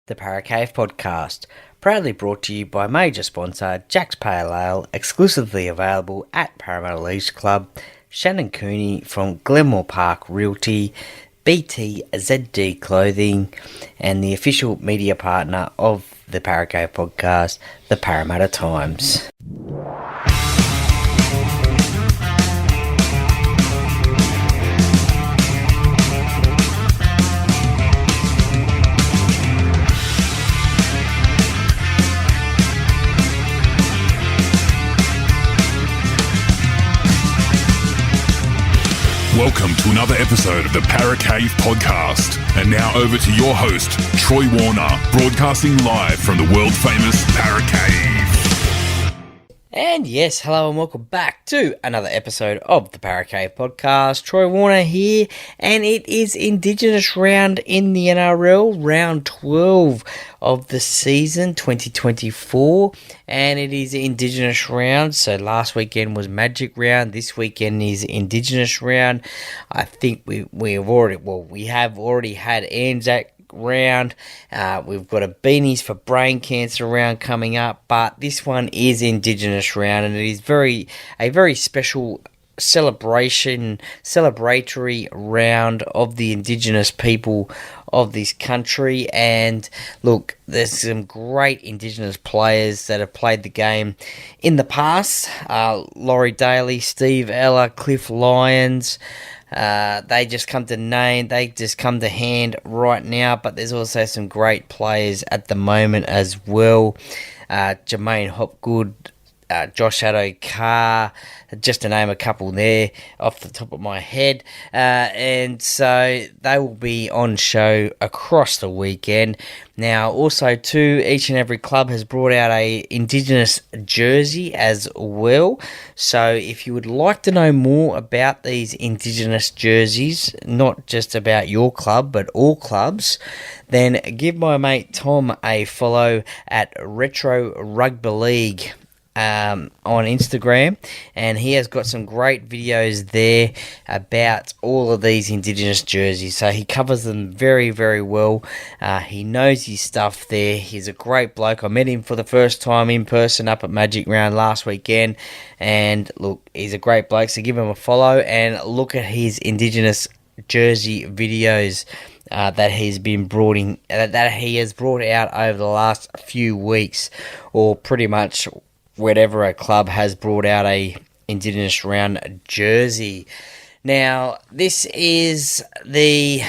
The Paracave Podcast, proudly brought to you by major sponsor Jack's Pale Ale, exclusively available at Parramatta Leisure Club, Shannon Cooney from Glenmore Park Realty, BTZD Clothing, and the official media partner of the Paracave Podcast, the Parramatta Times. Welcome to another episode of the Paracave Podcast. And now over to your host, Troy Warner, broadcasting live from the world-famous Paracave. And yes, hello and welcome back to another episode of the Paracave Podcast. Troy Warner here, and it is Indigenous round in the NRL, round 12 of the season 2024, and it is Indigenous round. So last weekend was Magic round, this weekend is Indigenous round. I think we have already had Anzac round. We've got a Beanies for Brain Cancer round coming up, but this one is Indigenous round, and it is a very special celebratory round of the Indigenous people of this country. And look, there's some great Indigenous players that have played the game in the past. Laurie Daly, Steve Ella, Cliff Lyons. They just come to hand right now, but there's also some great players at the moment as well. Jermaine Hopgood, Josh Addo-Carr, just to name a couple there off the top of my head. And so they will be on show across the weekend. Now, also, too, each and every club has brought out a Indigenous jersey as well. So if you would like to know more about these Indigenous jerseys, not just about your club, but all clubs, then give my mate Tom a follow at Retro Rugby League on Instagram, and he has got some great videos there about all of these Indigenous jerseys. So he covers them very, very well. He knows his stuff there. He's a great bloke. I met him for the first time in person up at Magic Round last weekend, and look, he's a great bloke. So give him a follow and look at his Indigenous jersey videos that he has brought out over the last few weeks, or pretty much whenever a club has brought out a Indigenous round jersey. Now, this is the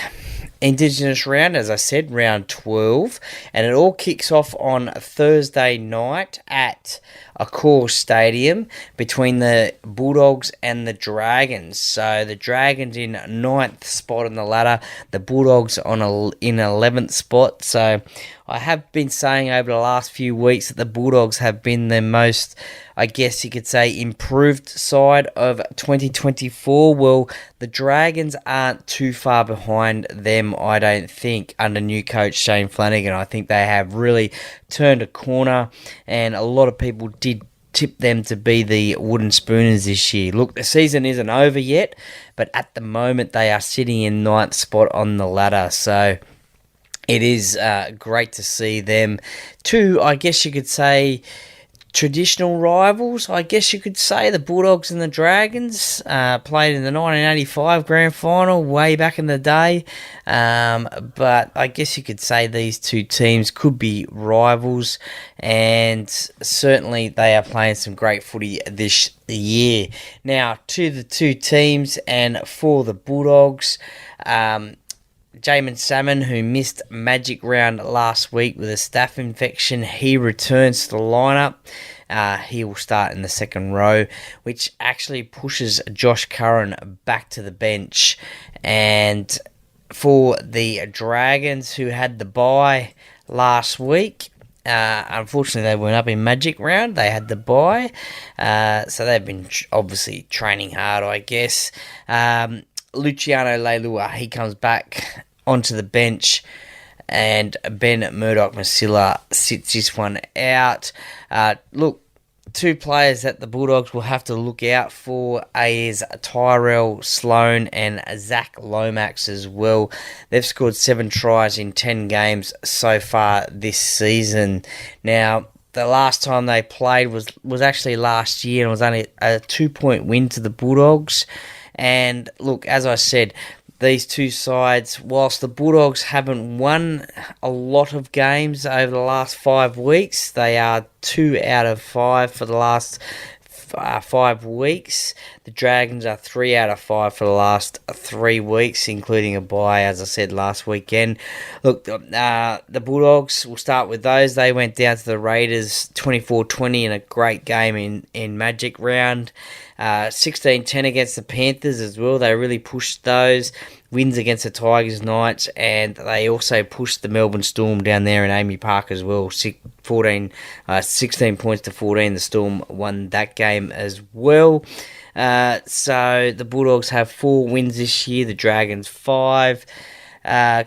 Indigenous round, as I said, round 12, and it all kicks off on Thursday night at Accor Stadium between the Bulldogs and the Dragons. So the Dragons in 9th spot on the ladder, the Bulldogs in 11th spot. So I have been saying over the last few weeks that the Bulldogs have been the most, I guess you could say, improved side of 2024. Well, the Dragons aren't too far behind them, I don't think, under new coach Shane Flanagan. I think they have really turned a corner, and a lot of people did tip them to be the wooden spooners this year. Look, the season isn't over yet, but at the moment they are sitting in 9th spot on the ladder. So it is great to see them. Two, I guess you could say, traditional rivals, I guess you could say. The Bulldogs and the Dragons played in the 1985 Grand Final way back in the day. But I guess you could say these two teams could be rivals, and certainly they are playing some great footy this year. Now, to the two teams, and for the Bulldogs, Jamin Salmon, who missed Magic Round last week with a staph infection, he returns to the lineup. He will start in the second row, which actually pushes Josh Curran back to the bench. And for the Dragons, who had the bye last week, unfortunately they weren't up in Magic Round. They had the bye, so they've been obviously training hard, I guess. Luciano Leilua, he comes back onto the bench, and Ben Murdoch-Masila sits this one out. Look, two players that the Bulldogs will have to look out for is Tyrell Sloan and Zach Lomax as well. They've scored 7 tries in 10 games so far this season. Now, the last time they played was actually last year, and it was only a 2-point win to the Bulldogs. And look, as I said, these two sides, whilst the Bulldogs haven't won a lot of games over the last 5 weeks, they are 2 out of 5 for the last 5 weeks. The Dragons are 3 out of 5 for the last 3 weeks, including a bye, as I said, last weekend. Look, the Bulldogs, we'll start with those. They went down to the Raiders 24-20 in a great game in Magic Round. 16-10 against the Panthers as well. They really pushed those. Wins against the Tigers, Knights, and they also pushed the Melbourne Storm down there in Amy Park as well. 16 points to 14. The Storm won that game as well. So the Bulldogs have 4 wins this year. The Dragons 5.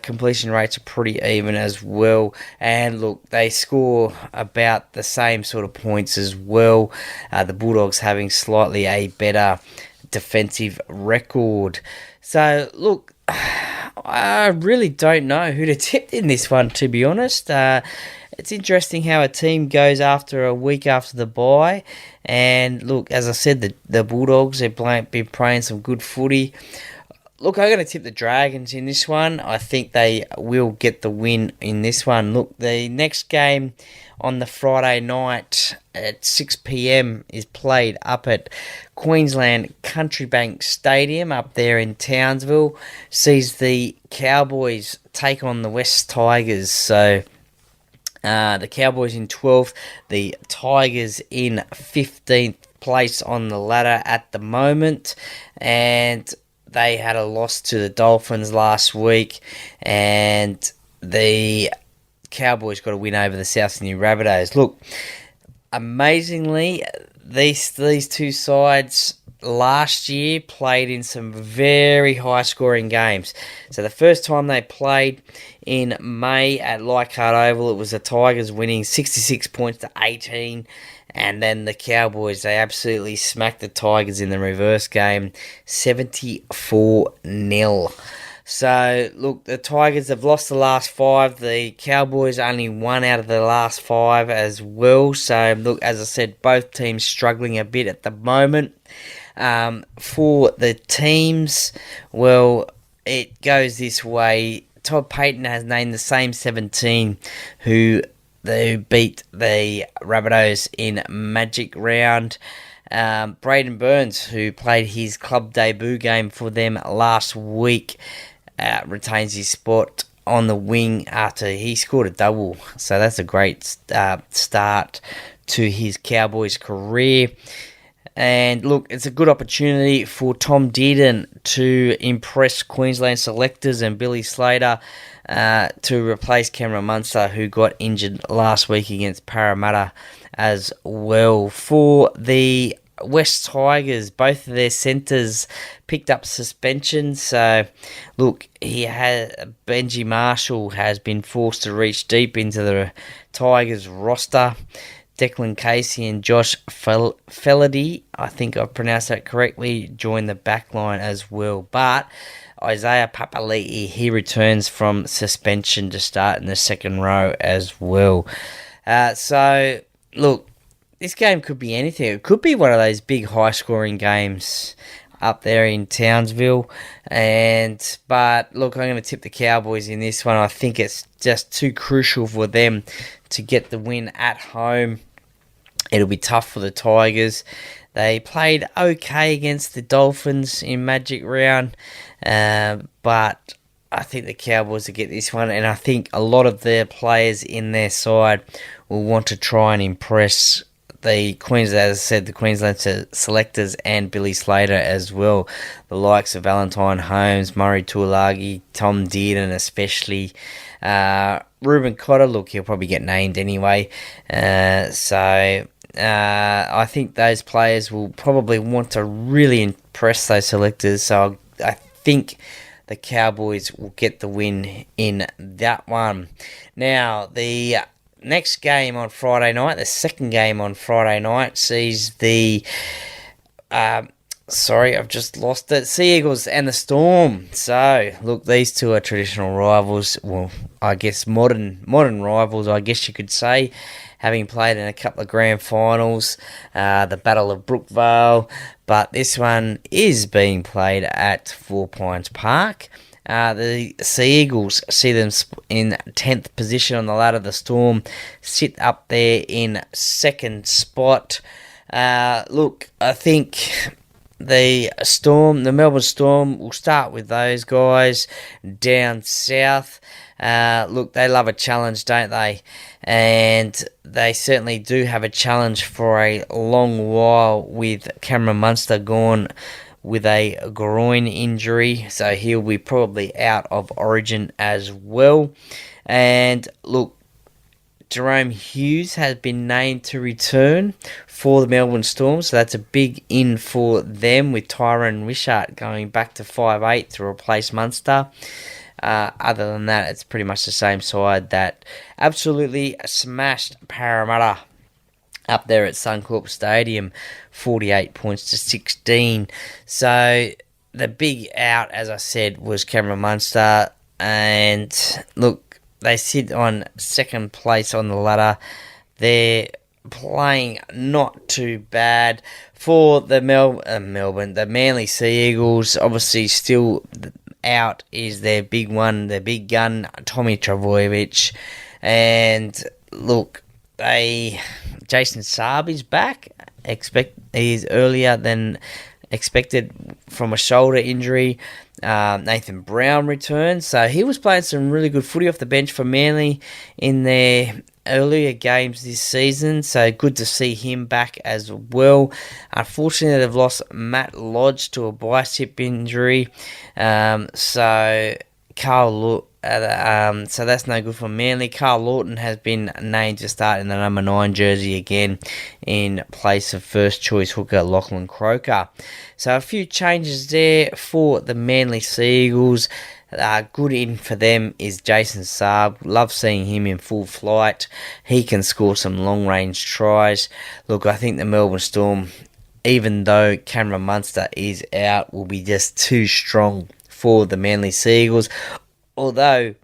Completion rates are pretty even as well, and look, they score about the same sort of points as well. The Bulldogs having slightly a better defensive record. So look, I really don't know who to tip in this one, to be honest. It's interesting how a team goes after a week after the bye, and look, as I said, the Bulldogs have been playing some good footy. Look, I'm going to tip the Dragons in this one. I think they will get the win in this one. Look, the next game on the Friday night at 6 p.m. is played up at Queensland Country Bank Stadium up there in Townsville. Sees the Cowboys take on the West Tigers. So the Cowboys in 12th, the Tigers in 15th place on the ladder at the moment. And they had a loss to the Dolphins last week, and the Cowboys got a win over the South Sydney Rabbitohs. Look, amazingly, these two sides last year played in some very high-scoring games. So the first time they played in May at Leichhardt Oval, it was the Tigers winning 66 points to 18. And then the Cowboys, they absolutely smacked the Tigers in the reverse game, 74-0. So, look, the Tigers have lost the last 5. The Cowboys only 1 out of the last 5 as well. So, look, as I said, both teams struggling a bit at the moment. For the teams, well, it goes this way. Todd Payton has named the same 17 who they beat the Rabbitohs in Magic Round. Braden Burns, who played his club debut game for them last week, retains his spot on the wing after he scored a double. So that's a great start to his Cowboys career. And look, it's a good opportunity for Tom Dearden to impress Queensland selectors and Billy Slater to replace Cameron Munster, who got injured last week against Parramatta as well. For the West Tigers, both of their centres picked up suspensions. So, look, Benji Marshall has been forced to reach deep into the Tigers roster. Declan Casey and Josh Felady, I think I've pronounced that correctly, joined the back line as well. But Isaiah Papali'i, he returns from suspension to start in the second row as well. So, look, this game could be anything. It could be one of those big high-scoring games up there in Townsville. But, look, I'm going to tip the Cowboys in this one. I think it's just too crucial for them to get the win at home. It'll be tough for the Tigers. They played okay against the Dolphins in Magic Round, but I think the Cowboys will get this one, and I think a lot of their players in their side will want to try and impress the Queensland, as I said, the Queensland selectors and Billy Slater as well. The likes of Valentine Holmes, Murray Tuolagi, Tom Dearden especially. Reuben Cotter, look, he'll probably get named anyway. I think those players will probably want to really impress those selectors. So I think the Cowboys will get the win in that one. Now, the next game on Friday night, the second game on Friday night, sees the I've just lost it. Sea Eagles and the Storm. So, look, these two are traditional rivals. Well, I guess modern rivals, I guess you could say, having played in a couple of grand finals, the Battle of Brookvale. But this one is being played at 4 Pines Park. The Sea Eagles see them in 10th position on the ladder. The Storm sit up there in second spot. Look, I think the Melbourne Storm, we'll start with those guys down south. Look, they love a challenge, don't they? And they certainly do have a challenge for a long while, with Cameron Munster gone with a groin injury, so he'll be probably out of Origin as well. And look, Jerome Hughes has been named to return for the Melbourne Storm, so that's a big in for them, with Tyrone Wishart going back to 5'8" to replace Munster. Other than that, it's pretty much the same side that absolutely smashed Parramatta up there at Suncorp Stadium, 48 points to 16. So the big out, as I said, was Cameron Munster. And look, they sit on second place on the ladder. They're playing not too bad for the the Manly Sea Eagles. Obviously, still out is their big one, their big gun, Tommy Trbojevic. And look, Jason Saab is back. He's earlier than expected from a shoulder injury. Nathan Brown returns, so he was playing some really good footy off the bench for Manly in their earlier games this season, so good to see him back as well. Unfortunately, they've lost Matt Lodge to a bicep injury, so that's no good for Manly. Carl Lawton has been named to start in the number 9 jersey again in place of first choice hooker Lachlan Croker. So a few changes there for the Manly Sea Eagles. Good in for them is Jason Saab. Love seeing him in full flight. He can score some long range tries. Look, I think the Melbourne Storm, even though Cameron Munster is out, will be just too strong for the Manly Sea Eagles. Although,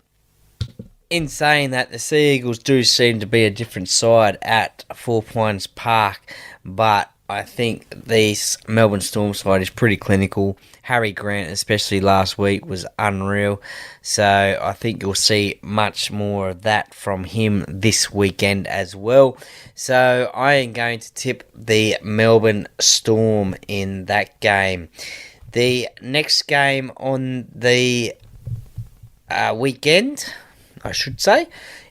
in saying that, the Sea Eagles do seem to be a different side at 4 Pines Park, but I think this Melbourne Storm side is pretty clinical. Harry Grant, especially last week, was unreal, so I think you'll see much more of that from him this weekend as well. So I am going to tip the Melbourne Storm in that game. The next game on the weekend, I should say,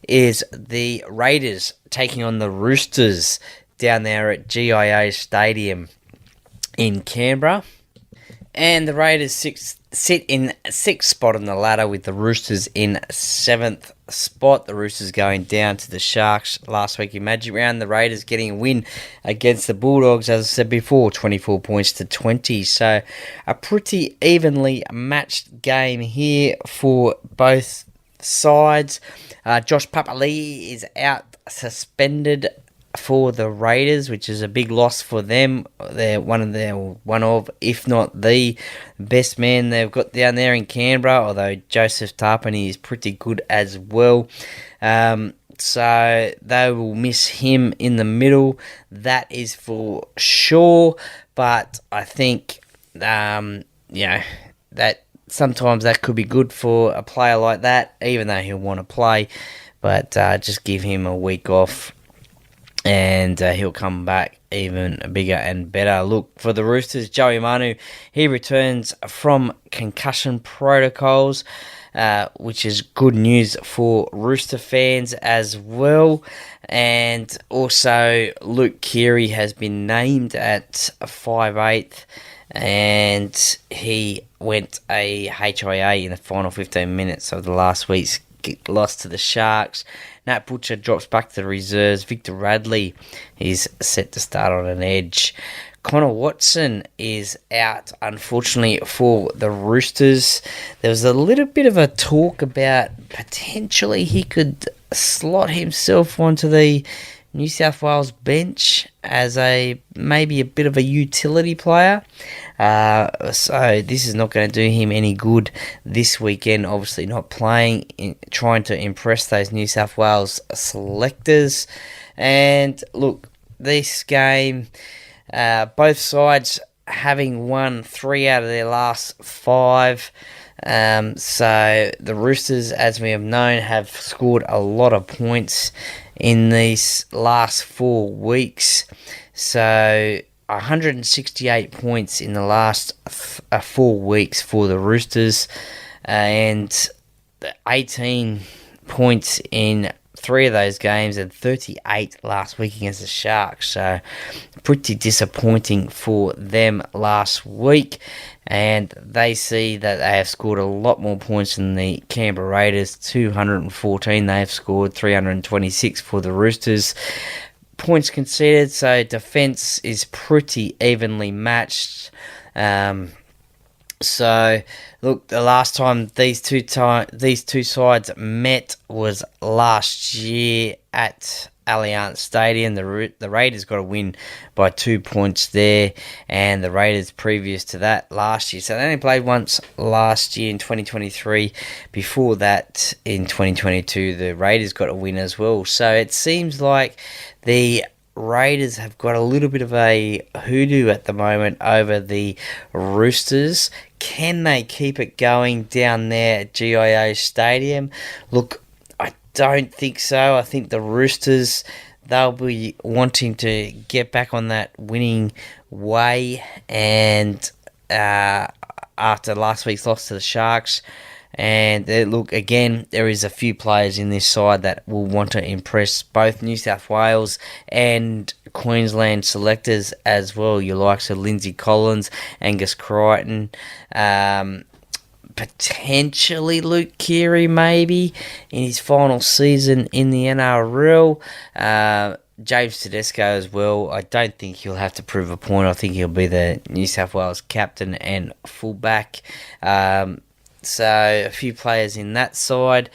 is the Raiders taking on the Roosters down there at GIA Stadium in Canberra. And the Raiders sit in 6th spot on the ladder, with the Roosters in 7th spot. The Roosters going down to the Sharks last week in Magic Round. The Raiders getting a win against the Bulldogs, as I said before, 24 points to 20. So a pretty evenly matched game here for both sides. Josh Papali'i is out suspended for the Raiders, which is a big loss for them. They're one of, if not the best man they've got down there in Canberra, although Joseph Tarpany is pretty good as well. So they will miss him in the middle, that is for sure. But I think, that sometimes that could be good for a player like that, even though he'll want to play. But just give him a week off, and he'll come back even bigger and better. Look, for the Roosters, Joey Manu, he returns from concussion protocols, which is good news for Rooster fans as well. And also, Luke Keary has been named at 5'8", and he went a HIA in the final 15 minutes of the last week's loss to the Sharks. Nat Butcher drops back to the reserves. Victor Radley is set to start on an edge. Connor Watson is out, unfortunately, for the Roosters. There was a little bit of a talk about potentially he could slot himself onto the New South Wales bench as maybe a bit of a utility player. So this is not going to do him any good this weekend. Obviously not playing, trying to impress those New South Wales selectors. And look, this game, both sides having won 3 out of their last 5. So the Roosters, as we have known, have scored a lot of points in these last 4 weeks. So 168 points in the last 4 weeks for the Roosters, and 18 points in 3 of those games and 38 last week against the Sharks. So pretty disappointing for them last week. And they see that they have scored a lot more points than the Canberra Raiders, 214. They have scored 326 for the Roosters. Points conceded, so defence is pretty evenly matched. So, look, the last time these two sides met was last year at Allianz Stadium. The Raiders got a win by 2 points there, and the Raiders previous to that last year. So they only played once last year in 2023. Before that, in 2022, the Raiders got a win as well. So it seems like the Raiders have got a little bit of a hoodoo at the moment over the Roosters. Can they keep it going down there at GIO Stadium? Look, I don't think so. I think the Roosters, they'll be wanting to get back on that winning way, and after last week's loss to the Sharks. And look, again, there is a few players in this side that will want to impress both New South Wales and Queensland selectors as well. Your likes of Lindsay Collins, Angus Crichton, potentially Luke Keary maybe in his final season in the NRL. James Tedesco as well. I don't think he'll have to prove a point. I think he'll be the New South Wales captain and fullback. So a few players in that side.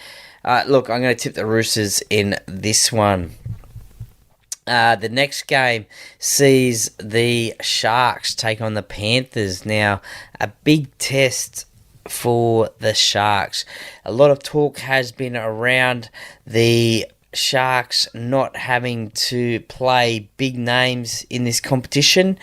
Look, I'm going to tip the Roosters in this one. The next game sees the Sharks take on the Panthers. Now, a big test for the Sharks. A lot of talk has been around the Sharks not having to play big names in this competition,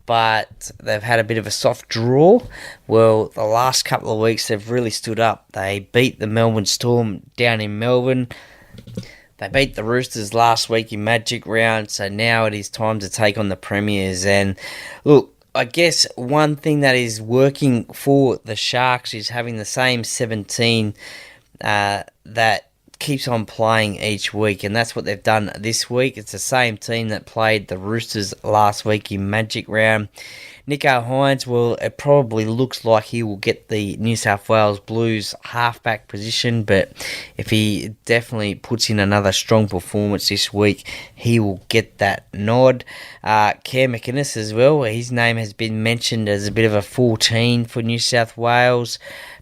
but they've had a bit of a soft draw. Well, the last couple of weeks they've really stood up. They beat the Melbourne Storm down in Melbourne. They beat the Roosters last week in Magic Round, so now it is time to take on the Premiers. And look, I guess one thing that is working for the Sharks is having the same 17 that keeps on playing each week, and that's what they've done this week. It's the same team that played the Roosters last week in Magic Round. Nico Hines, well, it probably looks like he will get the New South Wales Blues halfback position, but if he definitely puts in another strong performance this week, he will get that nod. Cam McInnes as well, his name has been mentioned as a bit of a 14 for New South Wales.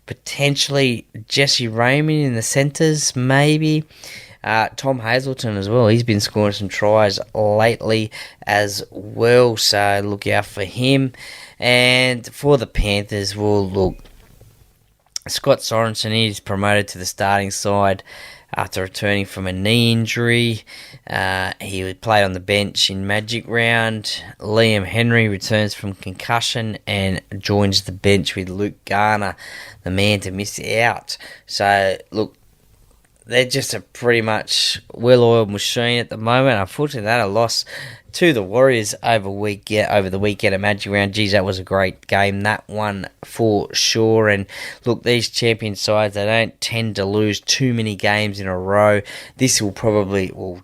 Potentially Jesse Raymond in the centres, maybe. Tom Hazelton as well. He's been scoring some tries lately as well, so look out for him. And for the Panthers, well, look, Scott Sorensen is promoted to the starting side after returning from a knee injury. He played on the bench in Magic Round. Liam Henry returns from concussion and joins the bench with Luke Garner, the man to miss out. So, look, they're just a pretty much well-oiled machine at the moment. Unfortunately, they had a loss to the Warriors over the weekend at Magic Round. Geez, that was a great game, that one for sure. And look, these champion sides, they don't tend to lose too many games in a row. This will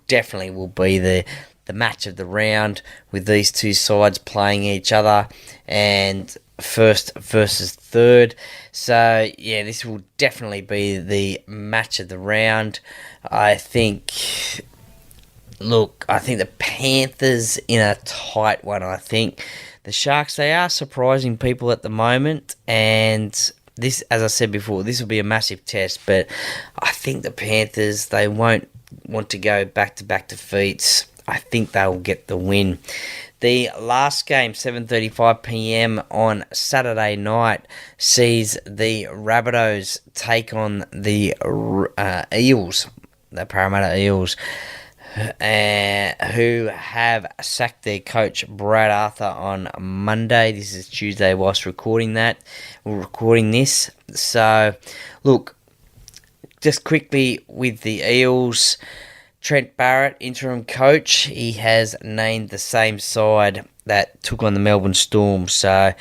definitely be the match of the round with these two sides playing each other and first versus third. So, yeah, this will definitely be the match of the round. I think the Panthers in a tight one. I think the Sharks, they are surprising people at the moment, and this, as I said before, this will be a massive test, but I think the Panthers, they won't want to go back-to-back defeats. I think they will get the win. The last game, 7:35 p.m. on Saturday night, sees the Rabbitohs take on the Eels, the Parramatta Eels, who have sacked their coach Brad Arthur on Monday. This is Tuesday whilst recording this. So, look, just quickly with the Eels, Trent Barrett, interim coach, he has named the same side that took on the Melbourne Storm. So,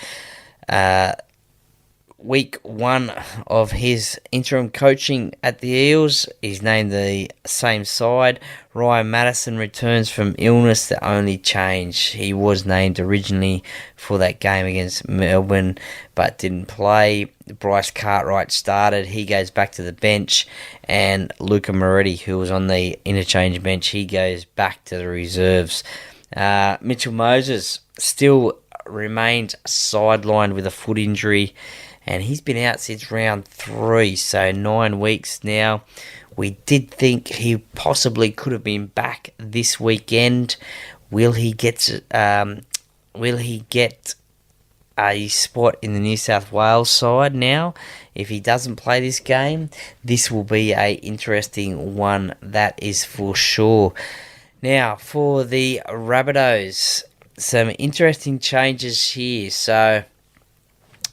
week one of his interim coaching at the Eels, he's named the same side. Ryan Madison returns from illness. The only change, he was named originally for that game against Melbourne, but didn't play. Bryce Cartwright started. He goes back to the bench, and Luca Moretti, who was on the interchange bench, he goes back to the reserves. Mitchell Moses still remains sidelined with a foot injury, and he's been out since round 3, so 9 weeks now. We did think he possibly could have been back this weekend. Will he get a spot in the New South Wales side now? If he doesn't play this game, this will be a interesting one, that is for sure. Now, for the Rabbitohs, some interesting changes here. So,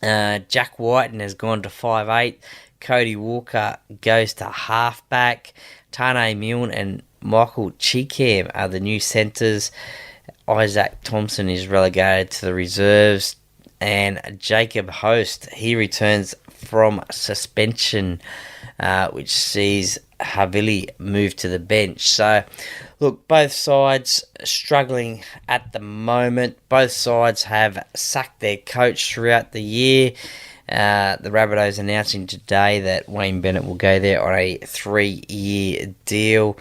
Jack Whiten has gone to 5'8". Cody Walker goes to halfback. Tane Milne and Michael Cheekham are the new centres. Isaac Thompson is relegated to the reserves. And Jacob Host, he returns from suspension, which sees Havili move to the bench. So, look, both sides struggling at the moment. Both sides have sacked their coach throughout the year. The Rabbitohs announcing today that Wayne Bennett will go there on a 3-year deal.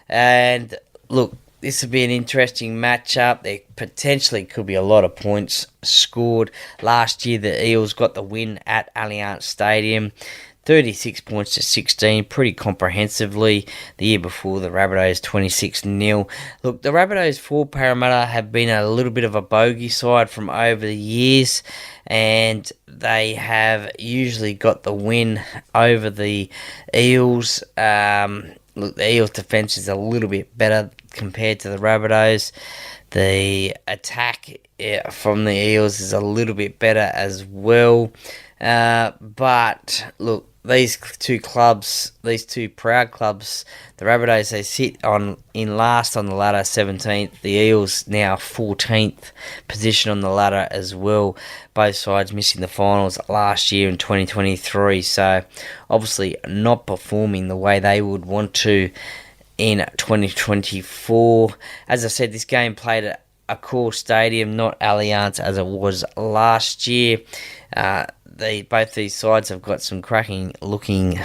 And look, this will be an interesting matchup. There potentially could be a lot of points scored. Last year, the Eels got the win at Allianz Stadium, 36 points to 16, pretty comprehensively. The year before, the Rabbitohs 26-0. Look, the Rabbitohs for Parramatta have been a little bit of a bogey side from over the years, and they have usually got the win over the Eels. Look, the Eels' defence is a little bit better compared to the Rabbitohs. The attack from the Eels is a little bit better as well. But look, these two clubs, these two proud clubs, the Rabbitohs, they sit in last on the ladder, 17th. The Eels now 14th position on the ladder as well. Both sides missing the finals last year in 2023. So obviously not performing the way they would want to in 2024. As I said, this game played at a core stadium, not Allianz as it was last year. Both these sides have got some cracking looking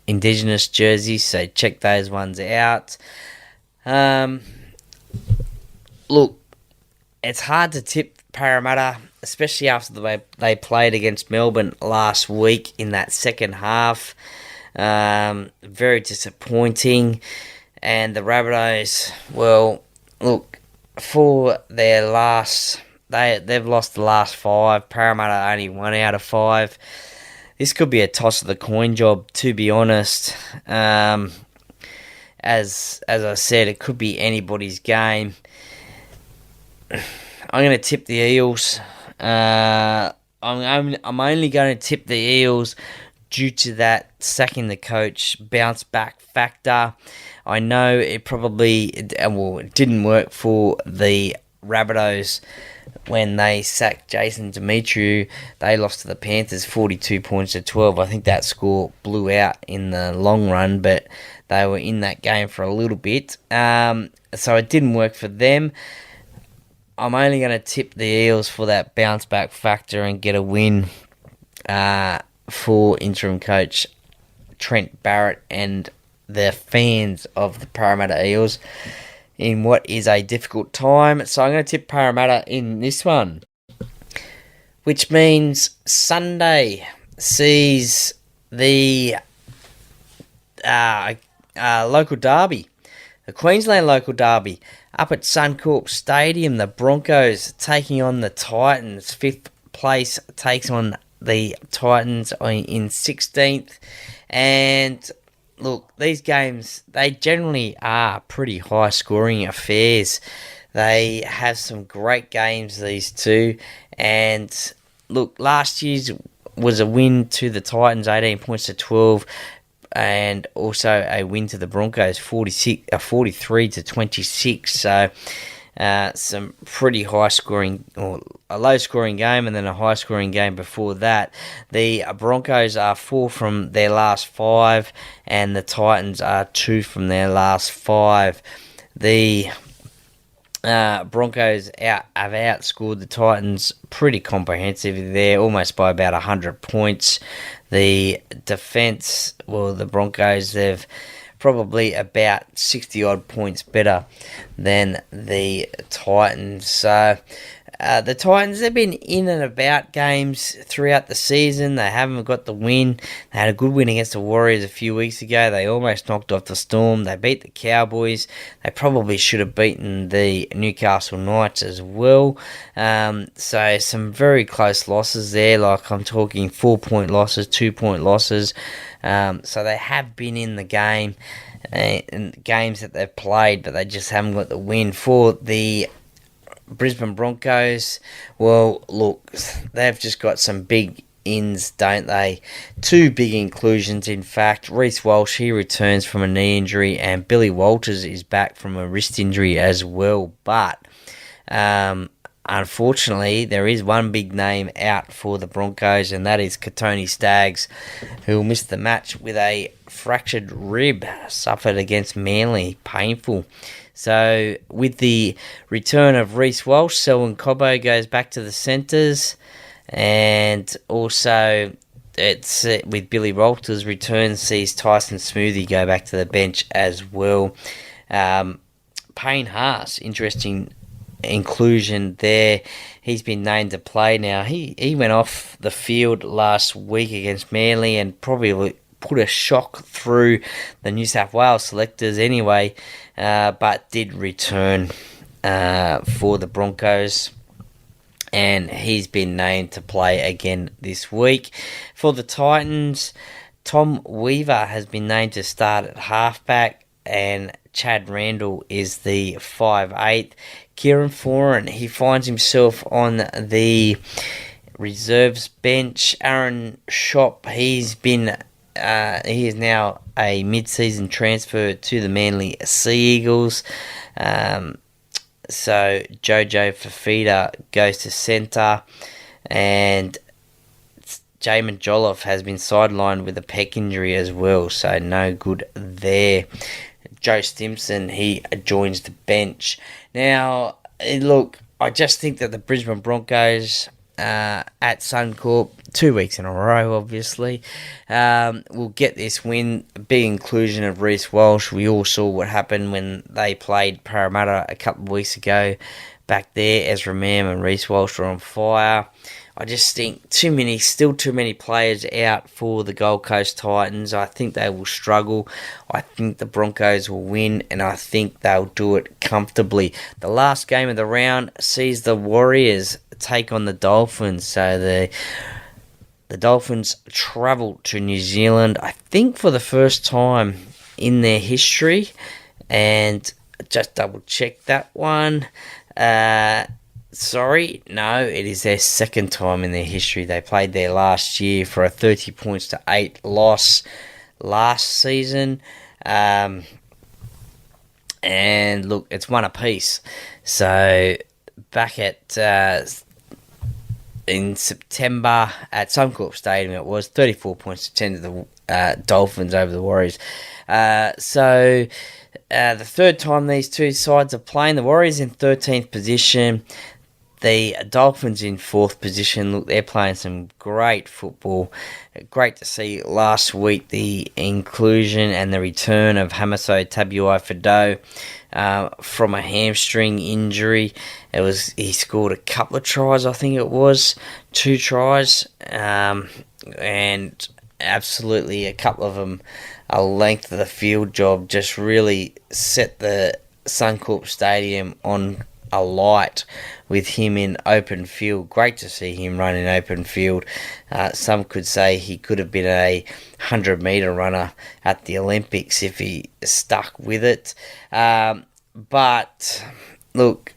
Indigenous jerseys, so check those ones out. Look, it's hard to tip Parramatta, especially after the way they played against Melbourne last week in that second half. Very disappointing. And the Rabbitohs, well, look, for their last, they've lost the last 5. Parramatta only 1 out of 5. This could be a toss of the coin job, to be honest. As I said, it could be anybody's game. I'm going to tip the Eels. I'm only going to tip the Eels due to that sacking the coach bounce back factor. I know it probably it didn't work for the Rabbitohs when they sacked Jason Demetriou. They lost to the Panthers 42 points to 12. I think that score blew out in the long run, but they were in that game for a little bit. So it didn't work for them. I'm only going to tip the Eels for that bounce back factor and get a win for interim coach Trent Barrett and the fans of the Parramatta Eels in what is a difficult time. So I'm going to tip Parramatta in this one, which means Sunday sees the local derby. The Queensland local derby up at Suncorp Stadium. The Broncos taking on the Titans. 5th place takes on the Titans in 16th. And look, these games, they generally are pretty high-scoring affairs. They have some great games, these two. And look, last year's was a win to the Titans, 18 points to 12. And also a win to the Broncos, 43 to 26. So some pretty high scoring, or a low scoring game, and then a high scoring game before that. The Broncos are 4 from their last 5, and the Titans are 2 from their last 5. The Broncos have outscored the Titans pretty comprehensively there, almost by about 100 points. The defence, well, the Broncos, they've probably about 60-odd points better than the Titans. So the Titans, they've been in and about games throughout the season. They haven't got the win. They had a good win against the Warriors a few weeks ago. They almost knocked off the Storm. They beat the Cowboys. They probably should have beaten the Newcastle Knights as well. So some very close losses there. Like, I'm talking 4-point losses, 2-point losses. So they have been in the game, in games that they've played, but they just haven't got the win. For the Brisbane Broncos, well, look, they've just got some big ins, don't they? 2 big inclusions, in fact. Reece Walsh, he returns from a knee injury, and Billy Walters is back from a wrist injury as well. But unfortunately, there is one big name out for the Broncos, and that is Katoni Staggs, who will miss the match with a fractured rib suffered against Manly. Painful. So, with the return of Reece Walsh, Selwyn Cobbo goes back to the centres, and also it's with Billy Walters' return sees Tyson Smoothie go back to the bench as well. Payne Haas, interesting inclusion there. He's been named to play now. He went off the field last week against Manly and probably put a shock through the New South Wales selectors anyway, but did return for the Broncos, and he's been named to play again this week. For the Titans, Tom Weaver has been named to start at halfback, and Chad Randall is the 5'8". Kieran Foran, he finds himself on the reserves bench. Aaron Schopp, he is now a mid-season transfer to the Manly Sea Eagles. So Jojo Fafita goes to centre, and Jamin Jolliffe has been sidelined with a pec injury as well, so no good there. Joe Stimson, he joins the bench. Now, look, I just think that the Brisbane Broncos at Suncorp, 2 weeks in a row, obviously, will get this win. A big inclusion of Reece Walsh. We all saw what happened when they played Parramatta a couple of weeks ago. Back there, Ezra Mam and Reece Walsh were on fire. I just think still too many players out for the Gold Coast Titans. I think they will struggle. I think the Broncos will win, and I think they'll do it comfortably. The last game of the round sees the Warriors take on the Dolphins. So the Dolphins travel to New Zealand, I think for the first time in their history, and just double check that one. Sorry, no, it is their second time in their history. They played there last year for a 30 points to 8 loss last season. And look, it's one apiece. So back at in September at Suncorp Stadium, it was 34 points to 10 to the Dolphins over the Warriors. So the third time these two sides are playing, the Warriors in 13th position, the Dolphins in 4th position. Look, they're playing some great football. Great to see last week the inclusion and the return of Hamaso Tabuai-Fidow from a hamstring injury. He scored a couple of tries, I think it was 2 tries, and absolutely, a couple of them, a length of the field job, just really set the Suncorp Stadium on a light with him in open field. Great to see him run in open field. Some could say he could have been a 100-metre runner at the Olympics if he stuck with it. But, look,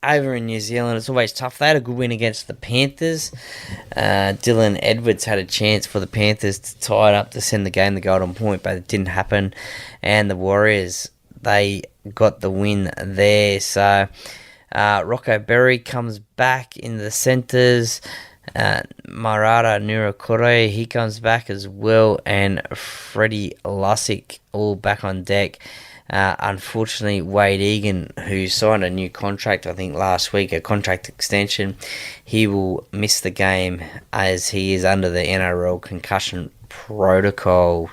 over in New Zealand, it's always tough. They had a good win against the Panthers. Dylan Edwards had a chance for the Panthers to tie it up to send the game the golden point, but it didn't happen. And the Warriors, they got the win there. So Rocco Berry comes back in the centres. Marata Nurakore, he comes back as well. And Freddie Lussick all back on deck. Unfortunately, Wade Egan, who signed a new contract, I think last week, a contract extension, he will miss the game as he is under the NRL concussion protocol.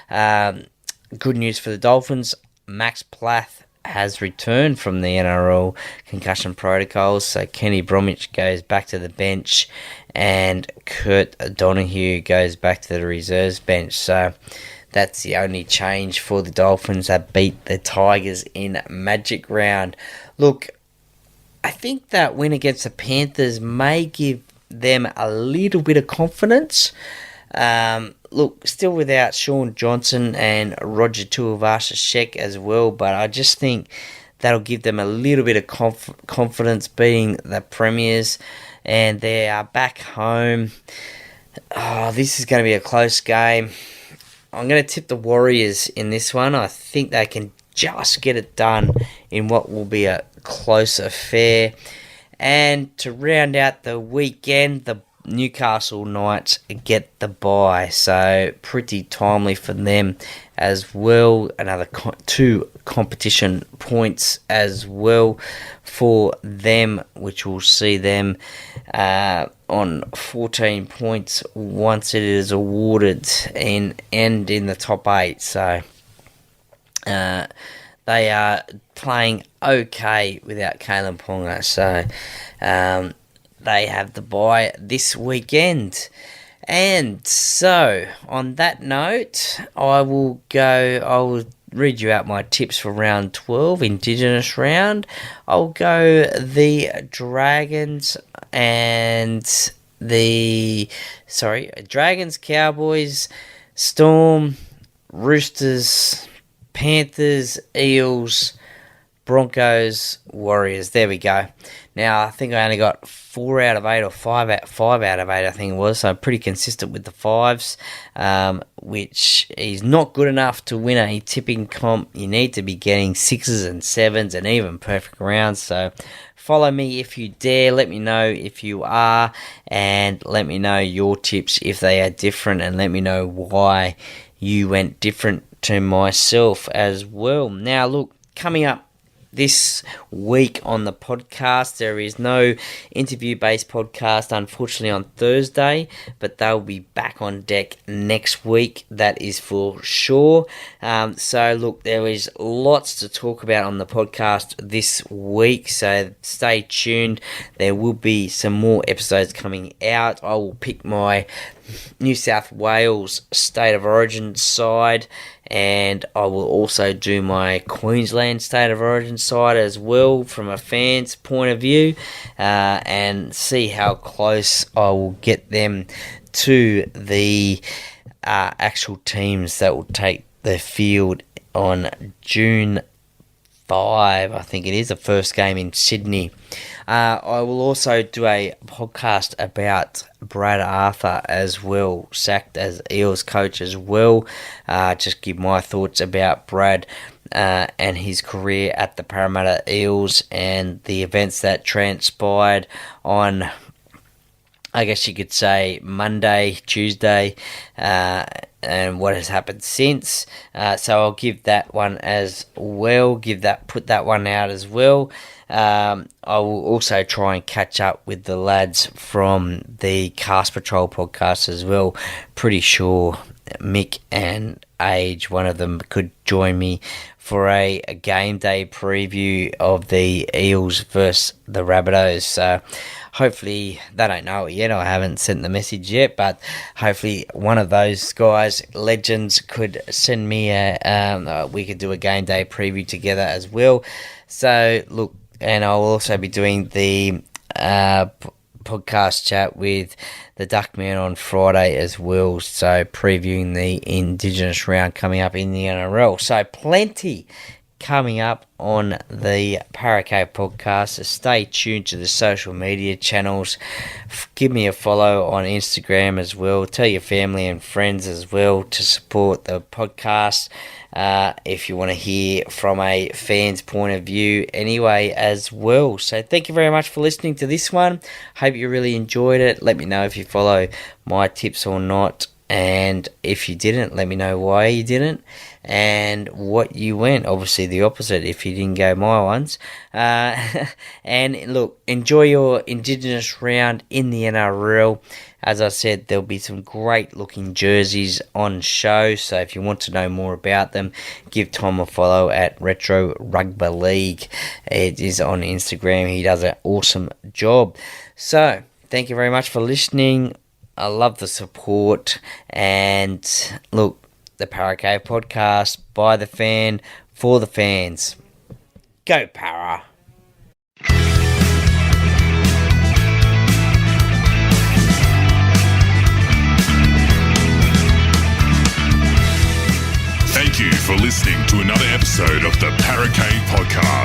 Good news for the Dolphins, Max Plath has returned from the NRL concussion protocols, so Kenny Bromwich goes back to the bench and Kurt Donahue goes back to the reserves bench. So that's the only change for the Dolphins that beat the Tigers in Magic Round. Look, I think that win against the Panthers may give them a little bit of confidence. Look, still without Sean Johnson and Roger Tuivasa-Sheck as well, but I just think that'll give them a little bit of confidence beating the Premiers, and they are back home. Oh, this is going to be a close game. I'm going to tip the Warriors in this one. I think they can just get it done in what will be a close affair. And to round out the weekend, the Newcastle Knights get the bye. So pretty timely for them as well. Another 2 competition points as well for them, which will see them on 14 points once it is awarded and end in the top 8. So they are playing okay without Kalen Ponga. So they have the bye this weekend. And so, on that note, I will read you out my tips for round 12, Indigenous round. I'll go the Dragons Dragons, Cowboys, Storm, Roosters, Panthers, Eels, Broncos, Warriors. There we go. Now, I think I only got 4 out of 8 or 5 out of 8, I think it was. So I'm pretty consistent with the 5s, which is not good enough to win a tipping comp. You need to be getting 6s and 7s and even perfect rounds. So follow me if you dare. Let me know if you are, and let me know your tips if they are different, and let me know why you went different to myself as well. Now, look, coming up this week on the podcast, there is no interview-based podcast, unfortunately, on Thursday, but they'll be back on deck next week, that is for sure. So, look, there is lots to talk about on the podcast this week, so stay tuned. There will be some more episodes coming out. I will pick my New South Wales State of Origin side, and I will also do my Queensland State of Origin side as well from a fan's point of view, and see how close I will get them to the actual teams that will take the field on June 5, I think it is, the first game in Sydney. I will also do a podcast about Brad Arthur as well, sacked as Eels coach as well. Just give my thoughts about Brad and his career at the Parramatta Eels and the events that transpired on, I guess you could say, Monday, Tuesday, and what has happened since. So I'll give that one as well, put that one out as well. I will also try and catch up with the lads from the Cast Patrol podcast as well. Pretty sure Mick and Age, one of them, could join me for a game day preview of the Eels versus the Rabbitohs. So hopefully they don't know it yet. I haven't sent the message yet, but hopefully one of those guys, legends, could send me we could do a game day preview together as well. So look, and I'll also be doing the podcast chat with the Duckman on Friday as well, so previewing the Indigenous round coming up in the NRL. So plenty coming up on the Paracave podcast, so stay tuned to the social media channels. Give me a follow on Instagram as well. Tell your family and friends as well to support the podcast if you want to hear from a fan's point of view anyway as well. So thank you very much for listening to this one. Hope you really enjoyed it. Let me know if you follow my tips or not, and if you didn't, let me know why you didn't and what you went. Obviously the opposite if you didn't go my ones. And look, enjoy your Indigenous round in the NRL. As I said, there'll be some great looking jerseys on show, so if you want to know more about them, give Tom a follow at Retro Rugby League. It is on Instagram. He does an awesome job. So thank you very much for listening. I love the support, and look, the Paracave podcast, by the fan, for the fans. Go Para! Thank you for listening to another episode of the Paracave Podcast.